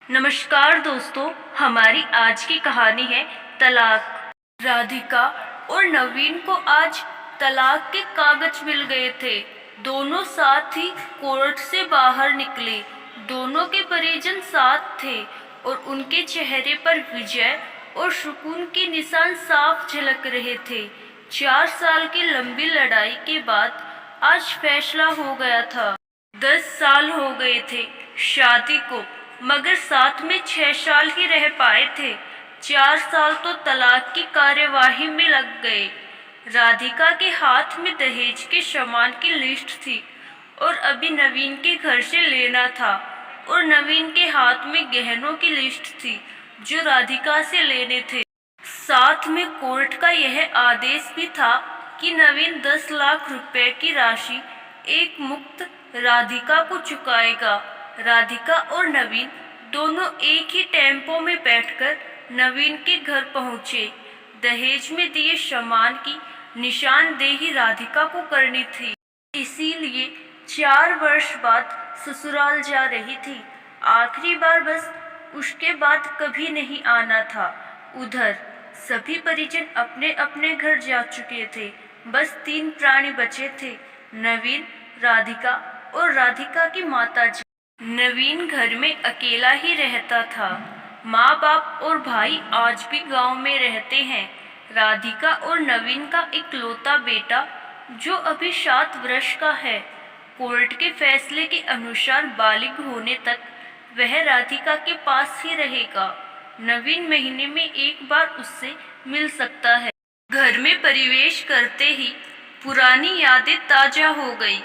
नमस्कार दोस्तों, हमारी आज की कहानी है तलाक। राधिका और नवीन को आज तलाक के कागज मिल गए थे। दोनों साथ ही कोर्ट से बाहर निकले। दोनों के परिजन साथ थे और उनके चेहरे पर विजय और सुकून के निशान साफ झलक रहे थे। 4 साल की लंबी लड़ाई के बाद आज फैसला हो गया था। 10 साल हो गए थे शादी को, मगर साथ में 6 साल ही रह पाए थे। 4 साल तो तलाक की कार्यवाही में लग गए। राधिका के हाथ में दहेज के सामान की लिस्ट थी और अभी नवीन के घर से लेना था, और नवीन के हाथ में गहनों की लिस्ट थी जो राधिका से लेने थे। साथ में कोर्ट का यह आदेश भी था कि नवीन 10 लाख रुपए की राशि एक मुक्त राधिका को चुकाएगा। राधिका और नवीन दोनों एक ही टेम्पो में बैठकर नवीन के घर पहुंचे। दहेज में दिए सामान की निशानदेही राधिका को करनी थी, इसीलिए 4 वर्ष बाद ससुराल जा रही थी। आखिरी बार बस उसके बाद कभी नहीं आना था। उधर सभी परिजन अपने अपने घर जा चुके थे। बस 3 प्राणी बचे थे, नवीन, राधिका और राधिका की माताजी। नवीन घर में अकेला ही रहता था। माँ बाप और भाई आज भी गांव में रहते हैं। राधिका और नवीन का इकलौता बेटा जो अभी 7 वर्ष का है। कोर्ट के फैसले के अनुसार बालिग होने तक वह राधिका के पास ही रहेगा। नवीन महीने में एक बार उससे मिल सकता है। घर में प्रवेश करते ही पुरानी यादें ताजा हो गई।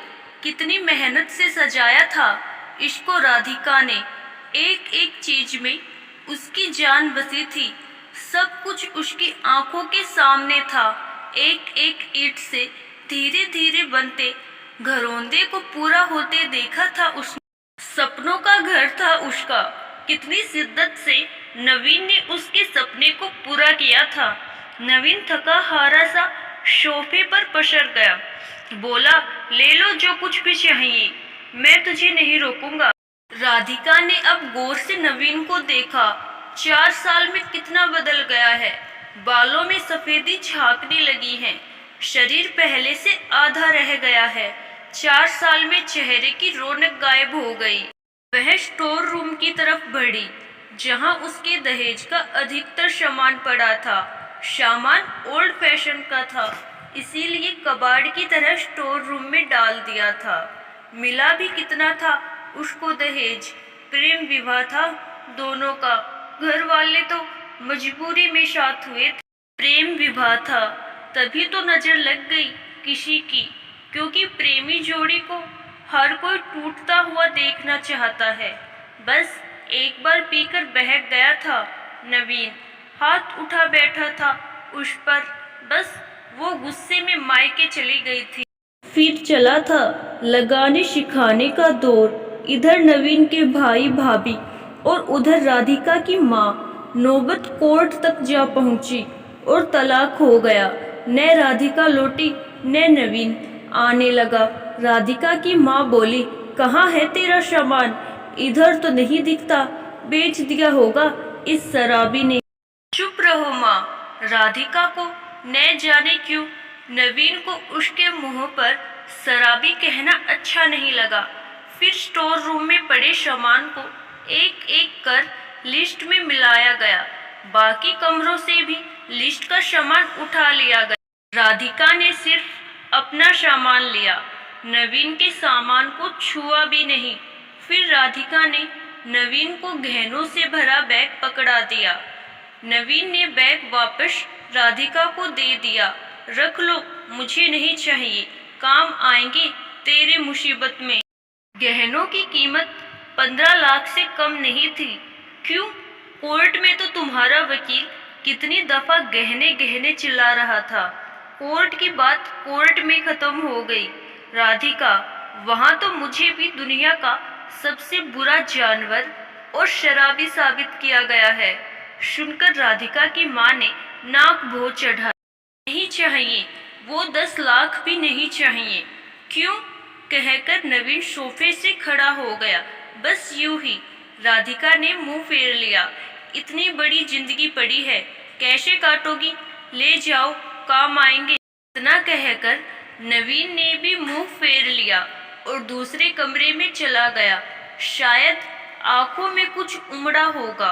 कितनी मेहनत से सजाया था इसको राधिका ने। एक एक चीज में उसकी जान बसी थी। सब कुछ उसकी आंखों के सामने था। एक एक ईंट से धीरे धीरे बनते घरौंदे को पूरा होते देखा था उसने। सपनों का घर था उसका। कितनी शिद्दत से नवीन ने उसके सपने को पूरा किया था। नवीन थका हारा सा सोफे पर पसर गया। बोला, ले लो जो कुछ भी चाहिए, मैं तुझे नहीं रोकूंगा। राधिका ने अब गौर से नवीन को देखा। 4 साल में कितना बदल गया है। बालों में सफेदी झांकने लगी है। शरीर पहले से आधा रह गया है। 4 साल में चेहरे की रौनक गायब हो गई। वह स्टोर रूम की तरफ बढ़ी, जहां उसके दहेज का अधिकतर सामान पड़ा था। सामान ओल्ड फैशन का था, इसीलिए कबाड़ की तरह स्टोर रूम में डाल दिया था। मिला भी कितना था उसको दहेज। प्रेम विवाह था दोनों का। घर वाले तो मजबूरी में साथ हुए थे। प्रेम विवाह था, तभी तो नजर लग गई किसी की, क्योंकि प्रेमी जोड़ी को हर कोई टूटता हुआ देखना चाहता है। बस एक बार पीकर बहक गया था नवीन। हाथ उठा बैठा था उस पर। बस वो गुस्से में मायके चली गई थी। फिर चला था लगाने सिखाने का दौर। इधर नवीन के भाई भाभी और उधर राधिका की माँ। नौबत कोर्ट तक जा पहुंची और तलाक हो गया। न राधिका लौटी न नवीन आने लगा। राधिका की माँ बोली, कहाँ है तेरा सामान? इधर तो नहीं दिखता, बेच दिया होगा इस शराबी ने। चुप रहो माँ। राधिका को न जाने क्यों नवीन को उसके मुंह पर शराबी कहना अच्छा नहीं लगा। फिर स्टोर रूम में पड़े सामान को एक एक कर लिस्ट में मिलाया गया। बाकी कमरों से भी लिस्ट का सामान उठा लिया गया। राधिका ने सिर्फ अपना सामान लिया, नवीन के सामान को छुआ भी नहीं। फिर राधिका ने नवीन को गहनों से भरा बैग पकड़ा दिया। नवीन ने बैग वापस राधिका को दे दिया। रख लो, मुझे नहीं चाहिए, काम आएंगे तेरे मुसीबत में। गहनों की कीमत 15 लाख से कम नहीं थी। क्यों? कोर्ट में तो तुम्हारा वकील कितनी दफा गहने गहने चिल्ला रहा था। कोर्ट की बात कोर्ट में खत्म हो गई। राधिका, वहां तो मुझे भी दुनिया का सबसे बुरा जानवर और शराबी साबित किया गया है। सुनकर राधिका की माँ ने नाक भौं चढ़ा। नहीं चाहिए, वो 10 लाख भी नहीं चाहिए। क्यों? कहकर नवीन सोफे से खड़ा हो गया। बस यूं ही। राधिका ने मुंह फेर लिया। इतनी बड़ी जिंदगी पड़ी है, कैसे काटोगी? ले जाओ, काम आएंगे। इतना कहकर नवीन ने भी मुंह फेर लिया और दूसरे कमरे में चला गया। शायद आंखों में कुछ उमड़ा होगा,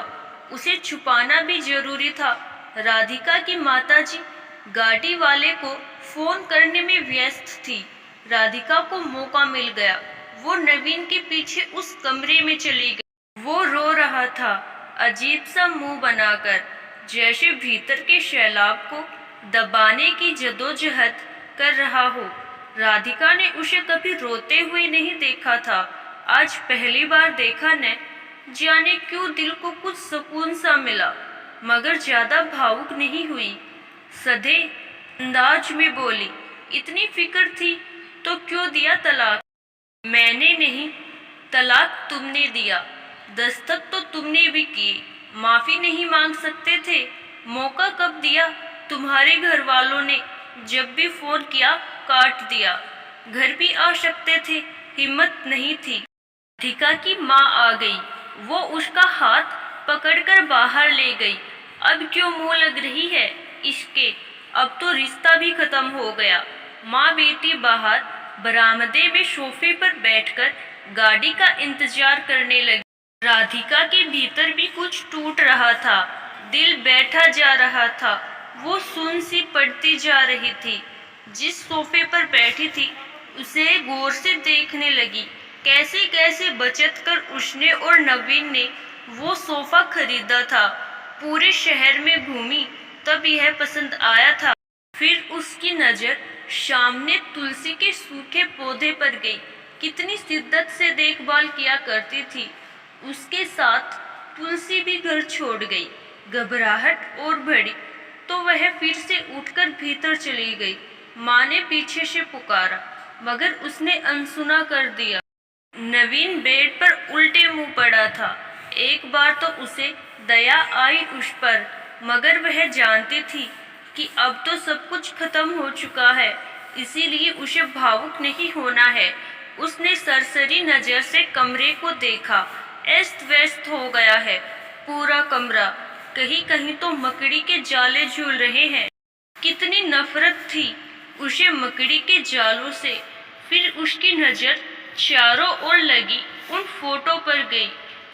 उसे छुपाना भी जरूरी था। राधिका की माताजी गाड़ी वाले को फोन करने में व्यस्त थी। राधिका को मौका मिल गया। वो नवीन के पीछे उस कमरे में चली गई। वो रो रहा था, अजीब सा मुंह बनाकर, जैसे भीतर के सैलाब को दबाने की जदोजहद कर रहा हो। राधिका ने उसे कभी रोते हुए नहीं देखा था, आज पहली बार देखा न जाने क्यों दिल को कुछ सुकून सा मिला, मगर ज्यादा भावुक नहीं हुई। सधे अंदाज में बोली, इतनी फिक्र थी तो क्यों दिया तलाक? मैंने नहीं, तलाक तुमने दिया। दस्तक तो तुमने भी किए, माफी नहीं मांग सकते थे? मौका कब दिया? तुम्हारे घर वालों ने जब भी फोन किया काट दिया। घर भी आ सकते थे, हिम्मत नहीं थी। राधिका की माँ आ गई। वो उसका हाथ पकड़कर बाहर ले गई। अब क्यों मुंह लग रही है इसके? अब तो रिश्ता भी खत्म हो गया। माँ बेटी बाहर बरामदे में सोफे पर बैठकर गाड़ी का इंतजार करने लगी। राधिका के भीतर भी कुछ टूट रहा था, दिल बैठा जा रहा था। वो सुन सी पड़ती जा रही थी। जिस सोफे पर बैठी थी उसे गौर से देखने लगी। कैसे कैसे बचत कर उसने और नवीन ने वो सोफा खरीदा था। पूरे शहर में घूमी तब यह पसंद आया था। फिर उसकी नजर सामने तुलसी के सूखे पौधे पर गई। कितनी शिद्दत से देखभाल किया करती थी। उसके साथ तुलसी भी घर छोड़ गई। घबराहट और बढ़ी तो वह फिर से उठकर भीतर चली गई। माँ ने पीछे से पुकारा, मगर उसने अनसुना कर दिया। नवीन बेड पर उल्टे मुंह पड़ा था। एक बार तो उसे दया आई उस पर, मगर वह जानती थी कि अब तो सब कुछ खत्म हो चुका है, इसीलिए उसे भावुक नहीं होना है। उसने सरसरी नजर से कमरे को देखा। अस्त व्यस्त हो गया है पूरा कमरा, कहीं कहीं तो मकड़ी के जाले झूल रहे हैं। कितनी नफरत थी उसे मकड़ी के जालों से। फिर उसकी नजर चारों ओर लगी उन फोटो पर गई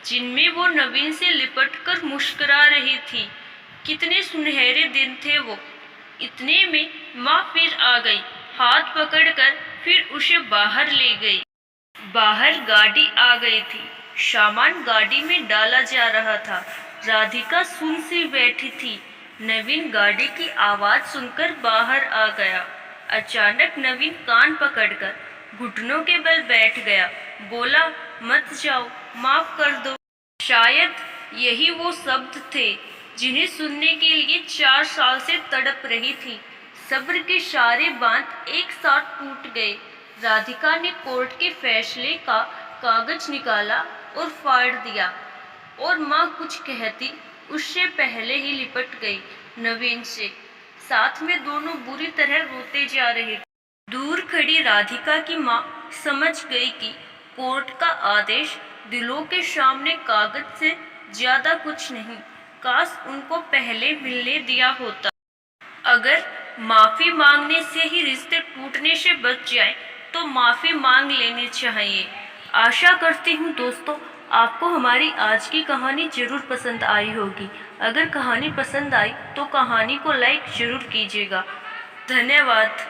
जिनमें वो नवीन से लिपटकर मुस्कुरा रही थी। कितने सुनहरे दिन थे वो। इतने में माँ फिर आ गई, हाथ पकड़कर फिर उसे बाहर ले गई। बाहर गाड़ी आ गई थी। सामान गाड़ी में डाला जा रहा था। राधिका सुन सी बैठी थी। नवीन गाड़ी की आवाज सुनकर बाहर आ गया। अचानक नवीन कान पकड़कर घुटनों के बल बैठ गया। बोला, मत जाओ, माफ कर दो। शायद यही वो शब्द थे जिन्हें सुनने के लिए 4 साल से तड़प रही थी। सब्र के सारे बांध एक साथ टूट गए। राधिका ने कोर्ट के फैसले का कागज निकाला और फाड़ दिया, और माँ कुछ कहती उससे पहले ही लिपट गई नवीन से। साथ में दोनों बुरी तरह रोते जा रहे थे। दूर खड़ी राधिका की माँ समझ गई कि कोर्ट का आदेश दिलों के सामने कागज से ज्यादा कुछ नहीं। काश उनको पहले मिलने दिया होता। अगर माफी मांगने से ही रिश्ते टूटने से बच जाए तो माफी मांग लेनी चाहिए। आशा करती हूँ दोस्तों आपको हमारी आज की कहानी जरूर पसंद आई होगी। अगर कहानी पसंद आई तो कहानी को लाइक जरूर कीजिएगा। धन्यवाद।